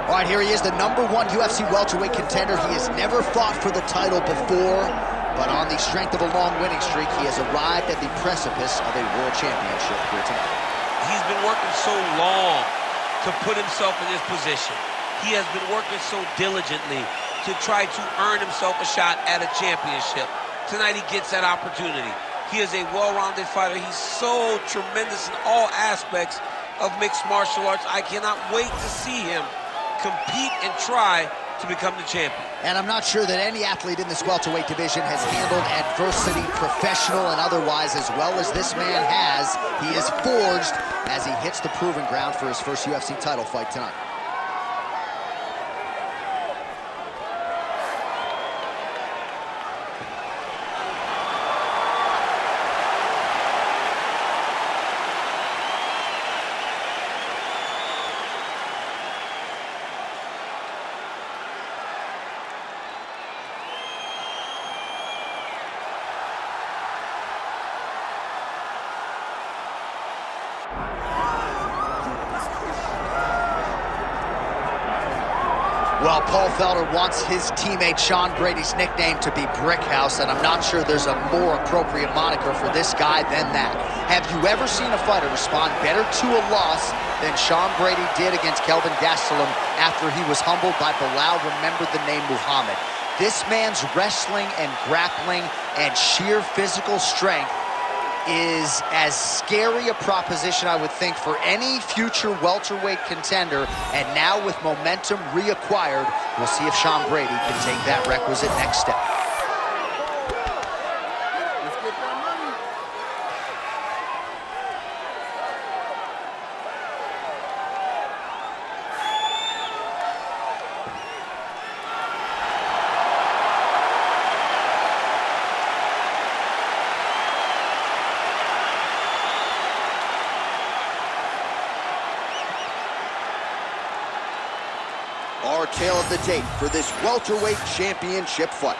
All right, here he is, the #1 UFC welterweight contender. He has never fought for the title before, but on the strength of a long winning streak, he has arrived at the precipice of a world championship here tonight. He's been working so long to put himself in this position. He has been working so diligently to try to earn himself a shot at a championship. Tonight he gets that opportunity. He is a well-rounded fighter. He's so tremendous in all aspects of mixed martial arts. I cannot wait to see him compete and try to become the champion. And I'm not sure that any athlete in this welterweight division has handled adversity, professional and otherwise, as well as this man has. He is forged as he hits the proving ground for his first UFC title fight tonight. Well, Paul Felder wants his teammate Sean Brady's nickname to be Brickhouse, and I'm not sure there's a more appropriate moniker for this guy than that. Have you ever seen a fighter respond better to a loss than Sean Brady did against Kelvin Gastelum after he was humbled by Bilal remembered the name Muhammad? This man's wrestling and grappling and sheer physical strength is as scary a proposition, I would think, for any future welterweight contender. And now with momentum reacquired, we'll see if Sean Brady can take that requisite next step. Our tale of the tape for this welterweight championship fight.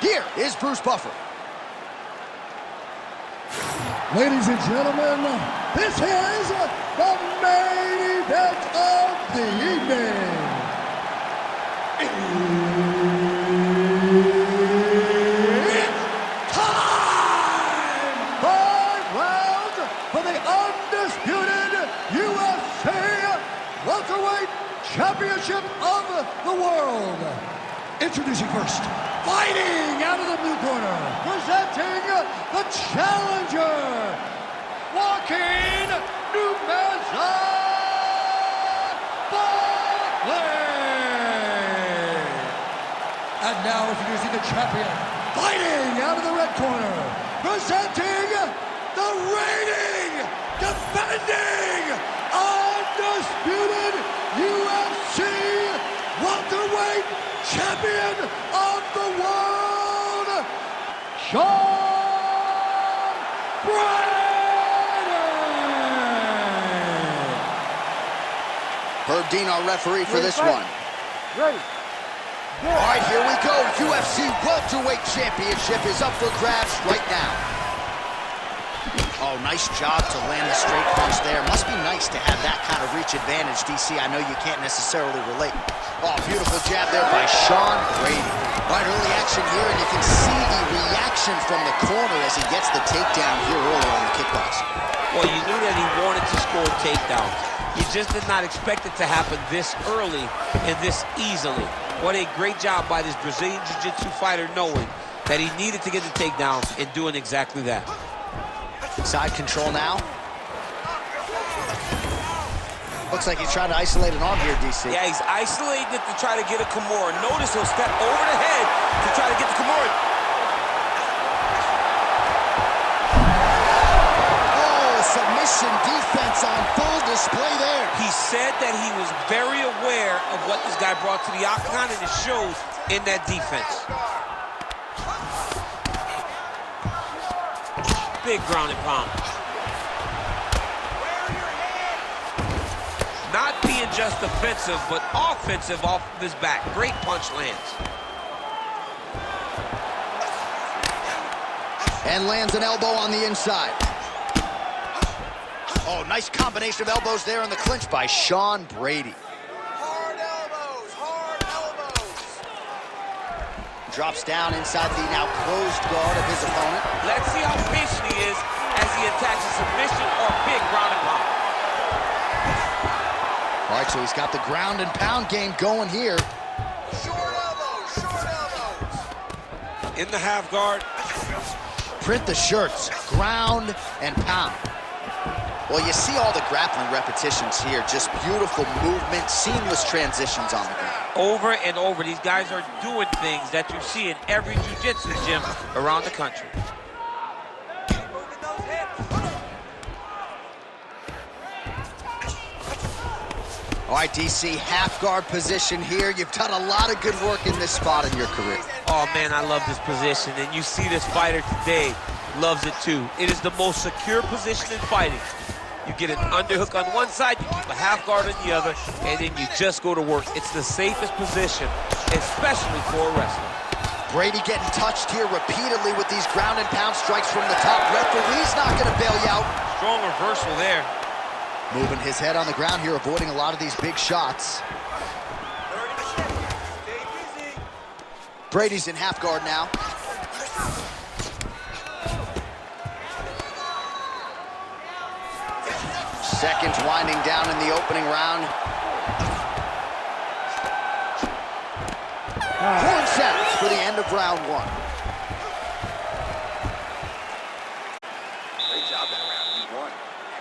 Here is Bruce Buffer. Ladies and gentlemen, this is the main event of the evening. It's time! 5 rounds for the undisputed UFC welterweight championship of the world. Introducing first, fighting out of the blue corner, presenting the challenger, Joaquin Buckley. And now introducing the champion, fighting out of the red corner, presenting the reigning, defending, undisputed UFC welterweight champion of the world, Sean Brady. Herb Dean, our referee for this one. Ready. All right, here we go. UFC welterweight championship is up for grabs right now. Oh, nice job to land the straight punch there. Must be nice to have that kind of reach advantage, DC. I know you can't necessarily relate. Oh, beautiful jab there by Sean Brady. Right, early action here, and you can see the reaction from the corner as he gets the takedown here early on the kickboxing. Well, you knew that he wanted to score takedowns. You just did not expect it to happen this early and this easily. What a great job by this Brazilian Jiu-Jitsu fighter knowing that he needed to get the takedown and doing exactly that. Side control now. Looks like he's trying to isolate an arm here, DC. Yeah, he's isolating it to try to get a Kimura. Notice he'll step over the head to try to get the Kimura. Oh, submission defense on full display there. He said that he was very aware of what this guy brought to the octagon, and it shows in that defense. Big ground and pound. Not being just defensive, but offensive off of his back. Great punch lands. And lands an elbow on the inside. Oh, nice combination of elbows there in the clinch by Sean Brady. Hard elbows, hard elbows. Drops down inside the now closed guard of his opponent. Let's see how patient he is as he attacks a submission or big ground and pound. All right, so he's got the ground and pound game going here. Short elbows, short elbows. In the half guard. Print the shirts, ground and pound. Well, you see all the grappling repetitions here. Just beautiful movement, seamless transitions on the ground. Over and over, these guys are doing things that you see in every jiu-jitsu gym around the country. All right, DC, half guard position here. You've done a lot of good work in this spot in your career. Oh, man, I love this position, and you see this fighter today loves it too. It is the most secure position in fighting. You get an underhook on one side, you keep a half guard on the other, and then you just go to work. It's the safest position, especially for a wrestler. Brady getting touched here repeatedly with these ground and pound strikes from the top. Referee's not going to bail you out. Strong reversal there. Moving his head on the ground here, avoiding a lot of these big shots. Brady's in half guard now. Seconds winding down in the opening round. Horn sounds for the end of round one. Great job that round. You won.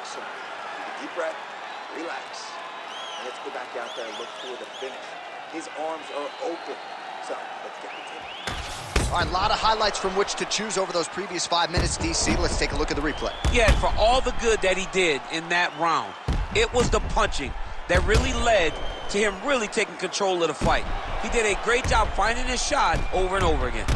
Excellent. Take a deep breath, relax. And let's go back out there and look for the finish. His arms are open. So let's get the tape. All right, a lot of highlights from which to choose over those previous 5 minutes, DC. Let's take a look at the replay. Yeah, for all the good that he did in that round, it was the punching that really led to him really taking control of the fight. He did a great job finding his shot over and over again.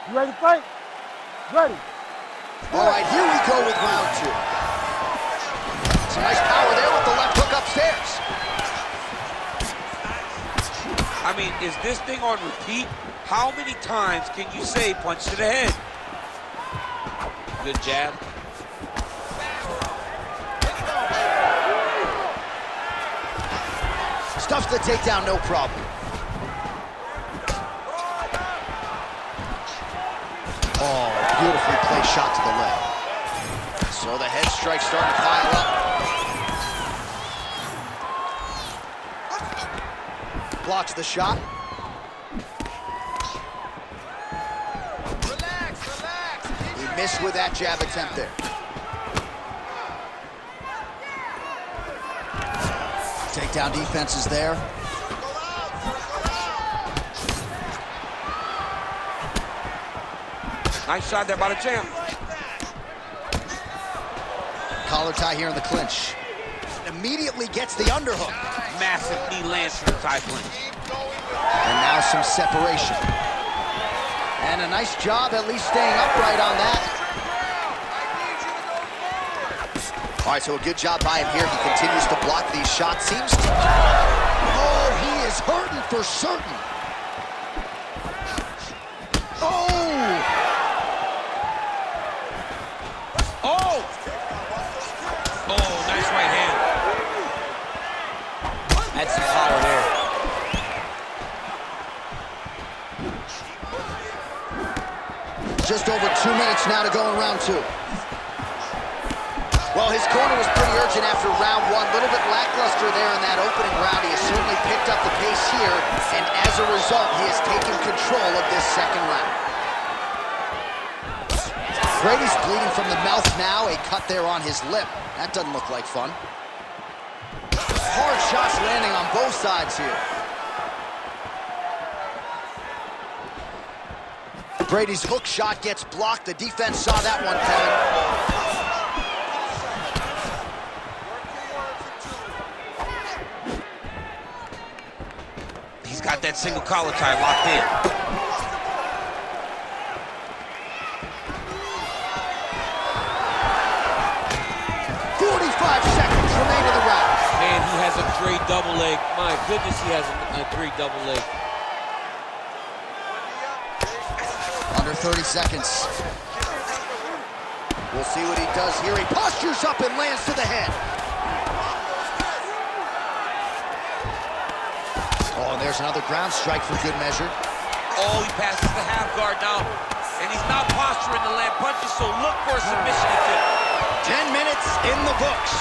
You ready to fight? Ready. All right, here we go with round two. Some nice power there with the left hook upstairs. I mean, is this thing on repeat? How many times can you say punch to the head? Good jab. Stuffs the takedown, no problem. Oh, beautifully placed shot to the leg. So the head strike's starting to pile up. Blocks the shot. Relax, relax. He missed with that jab attempt there. Takedown defense is there. Nice shot there by the champ. Collar tie here in the clinch. Immediately gets the underhook. Massive knee lands to the tie clinch. And now some separation. And a nice job at least staying upright on that. All right, so a good job by him here. He continues to block these shots. Seems to... Oh, he is hurting for certain. Oh! Oh! Oh, nice right hand. That's some power there. Just over 2 minutes now to go in round two. Well, his corner was pretty urgent after round one. A little bit lackluster there in that opening round. He has certainly picked up the pace here, and as a result, he has taken control of this second round. Brady's bleeding from the mouth now. A cut there on his lip. That doesn't look like fun. Hard shots landing on both sides here. Brady's hook shot gets blocked. The defense saw that one coming. He's got that single collar tie locked in. Seconds remain in the round. Man, he has has a great double leg. My goodness, he has a great double leg. Under 30 seconds. We'll see what he does here. He postures up and lands to the head. Oh, and there's another ground strike for good measure. Oh, he passes the half guard now. And he's not posturing to land punches, so look for a submission attempt. 10 minutes in the books.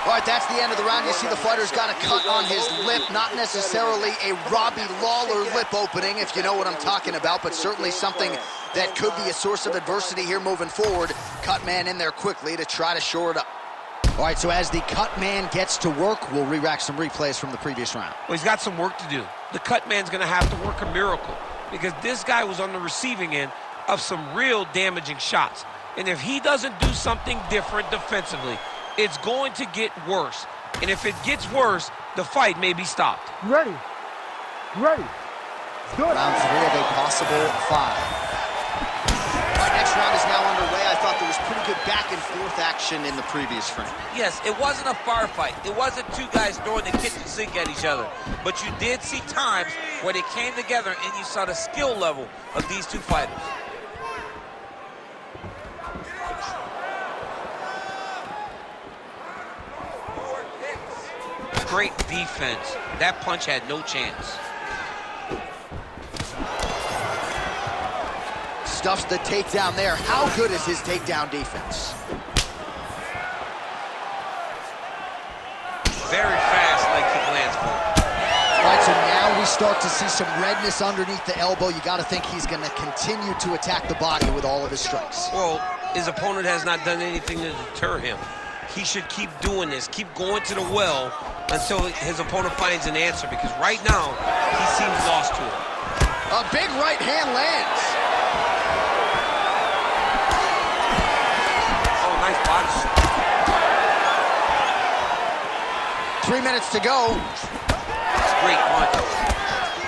All right, that's the end of the round. You see the fighter's got a cut on his lip, not necessarily a Robbie Lawler lip opening, if you know what I'm talking about, but certainly something that could be a source of adversity here moving forward. Cut man in there quickly to try to shore it up. All right, so as the cut man gets to work, we'll re-rack some replays from the previous round. Well, he's got some work to do. The cut man's going to have to work a miracle because this guy was on the receiving end of some real damaging shots. And if he doesn't do something different defensively, it's going to get worse. And if it gets worse, the fight may be stopped. You ready? You ready? Good. Round 3 of a possible 5. All right, next round is now underway. I thought there was pretty good back and forth action in the previous frame. Yes, it wasn't a firefight. It wasn't two guys throwing the kitchen sink at each other. But you did see times where they came together and you saw the skill level of these two fighters. Great defense. That punch had no chance. Stuffs the takedown there. How good is his takedown defense? Very fast leg kick lands for him. All right, so now we start to see some redness underneath the elbow. You got to think he's going to continue to attack the body with all of his strikes. Well, his opponent has not done anything to deter him. He should keep doing this, keep going to the well until his opponent finds an answer, because right now, he seems lost to it. A big right hand lands. Oh, nice body. 3 minutes to go. That's a great punch.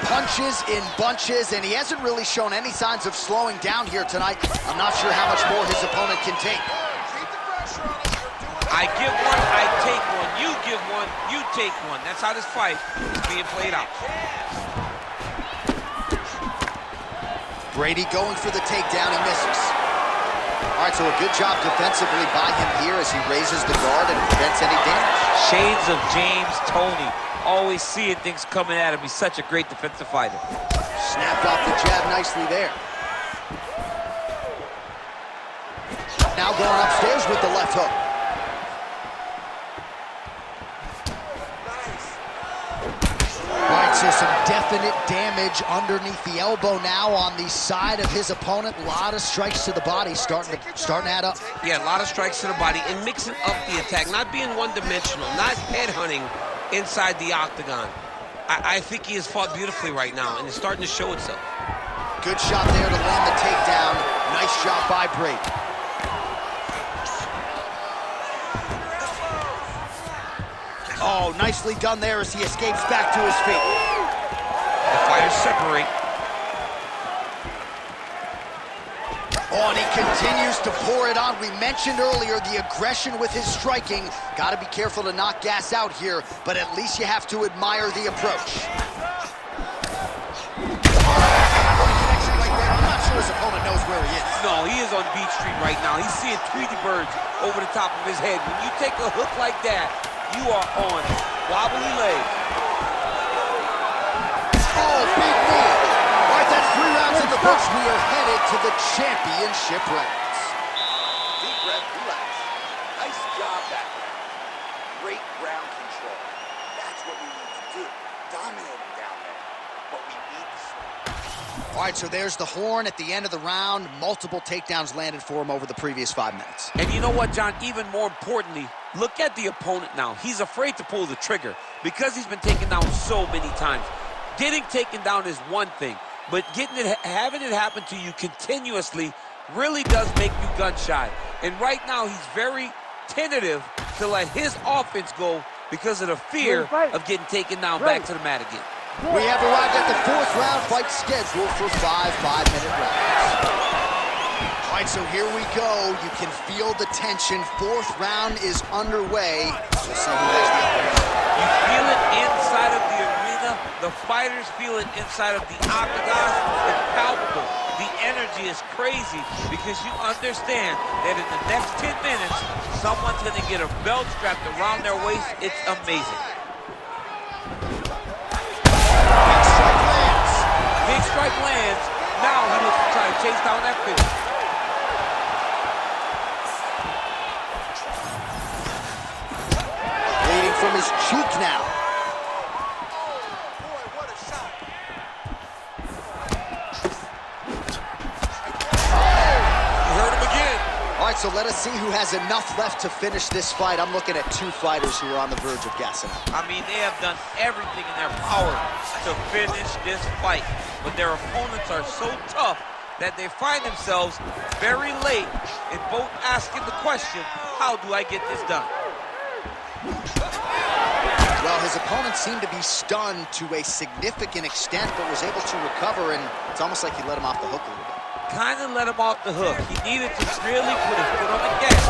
Punches in bunches, and he hasn't really shown any signs of slowing down here tonight. I'm not sure how much more his opponent can take. I give one, I take one. You give one, you take one. That's how this fight is being played out. Brady going for the takedown, he misses. All right, so a good job defensively by him here as he raises the guard and prevents any damage. Shades of James Toney. Always seeing things coming at him. He's such a great defensive fighter. Snapped off the jab nicely there. Now going upstairs with the left hook. All right, so some definite damage underneath the elbow now on the side of his opponent. A lot of strikes to the body starting to add up. Yeah, a lot of strikes to the body and mixing up the attack, not being one-dimensional, not headhunting inside the octagon. I think he has fought beautifully right now, and it's starting to show itself. Good shot there to land the takedown. Nice job by Brady. Oh, nicely done there as he escapes back to his feet. The fighters separate. Oh, and he continues to pour it on. We mentioned earlier the aggression with his striking. Got to be careful to not gas out here, but at least you have to admire the approach. I'm not sure his opponent knows where he is. No, he is on Beach Street right now. He's seeing Tweety birds over the top of his head. When you take a hook like that, you are on wobbly legs. Oh, big knee. All right, that's 3 rounds in the books. We are headed to the championship rounds. Deep breath, relax. Nice job back there. Great ground control. That's what we need to do. Dominating down there. But we need to slow. All right, so there's the horn at the end of the round. Multiple takedowns landed for him over the previous 5 minutes. And you know what, John? Even more importantly, look at the opponent now. He's afraid to pull the trigger because he's been taken down so many times. Getting taken down is one thing, but having it happen to you continuously really does make you gun shy. And right now, he's very tentative to let his offense go because of the fear of getting taken down back to the mat again. We have arrived at the 4th round, fight scheduled for 5 5-minute rounds. All right, so here we go. You can feel the tension. Fourth round is underway. We'll see who has the upper hand. You feel it inside of the arena. The fighters feel it inside of the octagon. It's palpable. The energy is crazy because you understand that in the next 10 minutes, someone's going to get a belt strapped around their waist. It's amazing. Big strike lands. Now he looks to try to chase down that finish. Bleeding from his cheek now. Boy, what a shot. You heard him again. All right, so let us see who has enough left to finish this fight. I'm looking at two fighters who are on the verge of gassing out. I mean, they have done everything in their power to finish this fight. But their opponents are so tough that they find themselves very late in both asking the question, how do I get this done? Well, his opponent seemed to be stunned to a significant extent, but was able to recover, and it's almost like he let him off the hook a little bit. Kind of let him off the hook. He needed to really put his foot on the gas.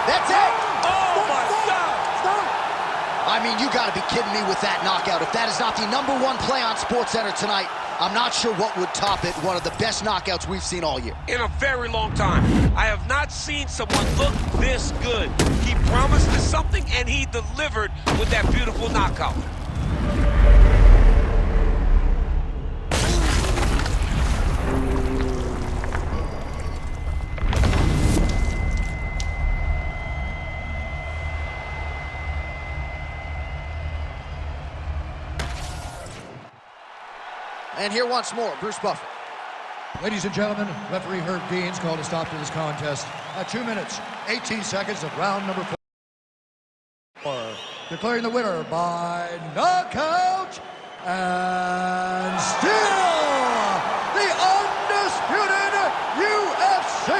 That's it! Oh, my God! I mean, you gotta be kidding me with that knockout. If that is not the #1 play on SportsCenter tonight, I'm not sure what would top it. One of the best knockouts we've seen all year. In a very long time. I have not seen someone look this good. He promised us something, and he delivered with that beautiful knockout. And here once more, Bruce Buffer. Ladies and gentlemen, referee Herb Dean's called a stop to this contest at 2 minutes, 18 seconds of round number 4. Declaring the winner by knockout and still the undisputed UFC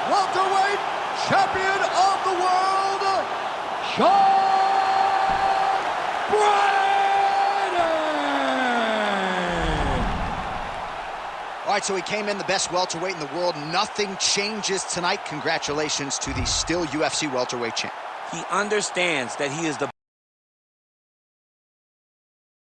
welterweight champion of the world, Sean Brady! All right, so he came in the best welterweight in the world. Nothing changes tonight. Congratulations to the still UFC welterweight champ. He understands that he is the